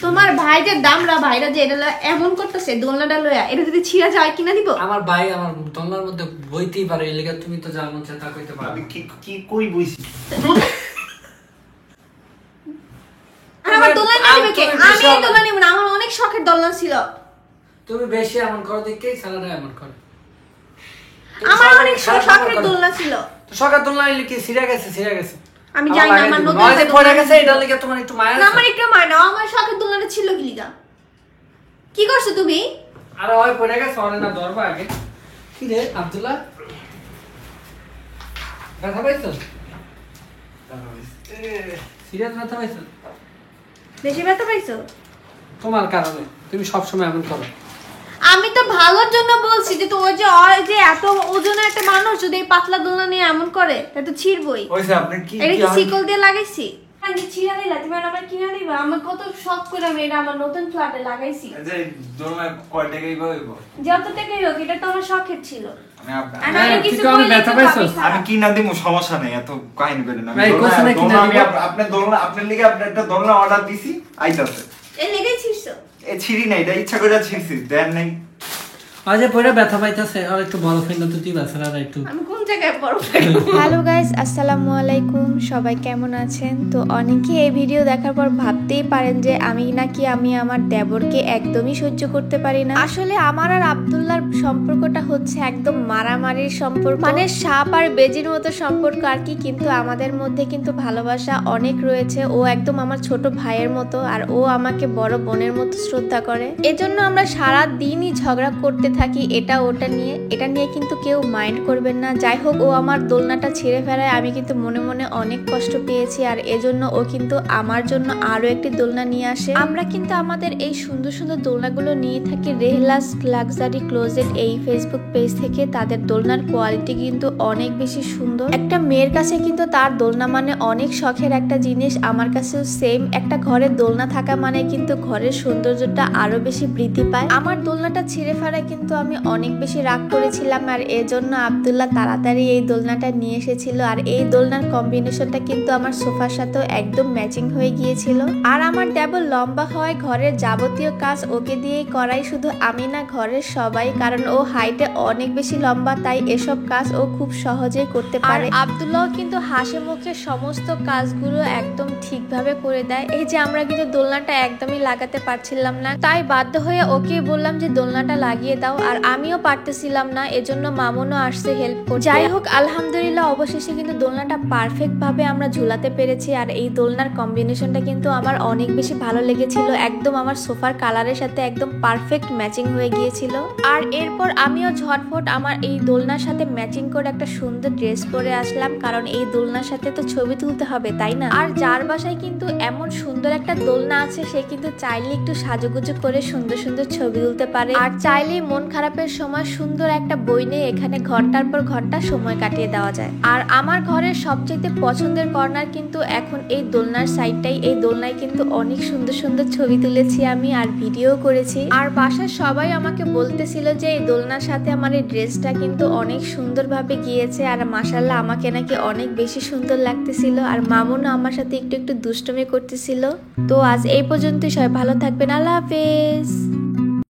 তোমার ভাই যে দামরা ভাইরা যে এটা এমন করতেছে দোলনাটা লয়া এটা যদি ছিঁড়া যায় কিনা দিব আমার ভাই আমার দোলনার মধ্যে বইতেই পারে এই লাগা তুমি তো যা মন চায় তা কইতে পারো। আমি কি কই বইছি আমার দোলনা নিবে কে? আমি এই দোলনা নিব না, আমার অনেক শখের দোলনা ছিল। তুমি বেশি এমন করো দেখেই সালাদা এমন করে। আমার অনেক শখের দোলনা ছিল। তো শখের দোলনা নিলে কি ছিঁড়া গেছে আমি জানি না আমার নতুন নয় পড়ে গেছে এটা লাগা তোমার একটু মায়া আছে। আমার একটু মায়া না, আমার শখের দোলনাটা ছিল কি লিগা? কি করছো তুমি? আরে ওই পড়ে গেছে ওরে না ধরবা আগে। কি রে আব্দুল্লাহ? ব্যথা পাইছো? সিরিয়াস ব্যথা পাইছো? বেশি ব্যথা পাইছো? তোমার কারণে তুমি সব সময় এমন করো। আমি তো ভালোর জন্য বলছি যে তো ওই যে এত ওজনের একটা মানুষ যদি এই পাতলা দোলনা নিয়ে এমন করে তাহলে তো ছিড়বই। ওইছে আপনি কি এটা কি সিকল দিয়ে লাগাইছি? আমি ছিড়া দিলা তুমি আমার কিনা দিবা? আমার কত শখ করে আমি এটা আমার নতুন ফ্ল্যাটে লাগাইছি। যে দোলনা কয় টাকাই পাইব? যত টাকাই হোক এটা তো আমার শখের ছিল। আমি কি না দিমু সমস্যা নাই, এত কাহিনী করেন না। আমি আপনার দোলনা আপনার লিগে আপনার একটা দোলনা অর্ডার দিছি আইতাছে। এই লেগেই ছিড়ছো? এ ছিড়ি নাই, এটা ইচ্ছা করে ছিড়ছি, দেন নাই। আজ পরে ব্যথা পাইতাছে আর একটু বড় ফেন তো তুই বাছরা আর একটু। আমি কোন জায়গায় বড়? হ্যালো গাইস, আসসালামু আলাইকুম। সবাই কেমন আছেন? তো অনেকে এই ভিডিও দেখার পর ভাবতেই পারেন যে আমি নাকি আমার দেবরকে একদমই সহ্য করতে পারি না। আসলে আমার আর আব্দুল্লাহর সম্পর্কটা হচ্ছে একদম মারামারির সম্পর্ক, মানে সাপ আর বেজির মতো সম্পর্ক আর কি। কিন্তু আমাদের মধ্যে কিন্তু ভালোবাসা অনেক রয়েছে। ও একদম আমার ছোট ভাইয়ের মতো আর ও আমাকে বড় বোনের মতো শ্রদ্ধা করে। এজন্য আমরা সারা দিনই ঝগড়া করতে থাকি এটা নিয়ে কিন্তু কেউ মাইন্ড করবেন না। যাই হোক, ও আমার দোলনাটা ছিঁড়ে ফেলায় আমি কিন্তু মনে মনে অনেক কষ্ট পেয়েছি, আর এজন্য ও কিন্তু আমার জন্য আরো একটি দোলনা নিয়ে আসে। আমরা কিন্তু আমাদের এই সুন্দর সুন্দর দোলনাগুলো নিয়ে থাকি রেহলাস লাক্সারি ক্লোজেট এই ফেসবুক পেজ থেকে। তাদের দোলনার কোয়ালিটি কিন্তু অনেক বেশি সুন্দর। একটা মেয়ের কাছে কিন্তু তার দোলনা মানে অনেক শখের একটা জিনিস। আমার কাছেও সেম। একটা ঘরে দোলনা থাকা মানে কিন্তু ঘরের সৌন্দর্যটা আরো বেশি বৃদ্ধি পায়। আমার দোলনাটা ছিঁড়ে ফেলায় কিন্তু আমি অনেক বেশি রাগ করেছিলাম, আর এজন্য আব্দুল্লাহ তাড়াতাড়ি এই দোলনাটা নিয়ে এসেছিল। আর এই দোলনার কম্বিনেশনটা কিন্তু আমার সোফার সাথেও একদম ম্যাচিং হয়ে গিয়েছিল। আর আমার দেবর লম্বা হওয়ায় ঘরের যাবতীয় কাজ ওকে দিয়েই করাই, শুধু আমি না ঘরের সবাই, কারণ ও হাইটে অনেক বেশি লম্বা, তাই এসব কাজ ও খুব সহজেই করতে পারে। আব্দুল্লাহ কিন্তু হাসি মুখে সমস্ত কাজগুলো একদম ঠিকভাবে করে দেয়। এই যে আমরা কিন্তু দোলনাটা একদমই লাগাতে পারছিলাম না, তাই বাধ্য হয়ে ওকে বললাম যে দোলনাটা লাগিয়ে দাও, আর আমিও পারতেছিলাম না, এজন্য মামুনও আসছে হেল্প করতে। যাই হোক, আলহামদুলিল্লাহ অবশেষে কিন্তু দোলনাটা পারফেক্ট ভাবে আমরা ঝুলাতে পেরেছি। আর এই দোলনার কম্বিনেশনটা কিন্তু আমার অনেক বেশি ভালো লেগেছিল, একদম আমার সোফার কালারের সাথে একদম পারফেক্ট ম্যাচিং হয়ে গিয়েছিল। আর এরপর আমিও ঝটফট আমার এই দোলনার সাথে ম্যাচিং করে একটা সুন্দর ড্রেস পরে আসলাম, কারণ এই দোলনার সাথে তো ছবি তুলতে হবে, তাই না? আর যার বাসায় কিন্তু এমন সুন্দর একটা দোলনা আছে সে কিন্তু চাইলে একটু সাজুগুজু করে সুন্দর সুন্দর ছবি তুলতে পারে, আর চাইলে মন খারাপের সময় সুন্দর একটা বই নিয়ে এখানে ঘন্টার পর ঘন্টা সময় কাটিয়ে দেওয়া যায়। আর আমার ঘরের সবচেয়ে পছন্দের কর্নার কিন্তু এখন এই দোলনার সাইডটাই। এই দোলনায় কিন্তু অনেক সুন্দর সুন্দর ছবি তুলেছি আমি, আর ভিডিও করেছি। আর বাসার সবাই আমাকে বলতেছিল যে এই দোলনার সাথে আমার এই ড্রেসটা কিন্তু অনেক সুন্দরভাবে গিয়েছে, আর মাশাআল্লাহ আমাকে নাকি অনেক বেশি সুন্দর লাগতেছিল। আর মামুনও আমার সাথে একটু একটু দুষ্টুমি করতেছিল। তো আজ এই পর্যন্তই, সবাই ভালো থাকবেন, আল্লাহ হাফেজ।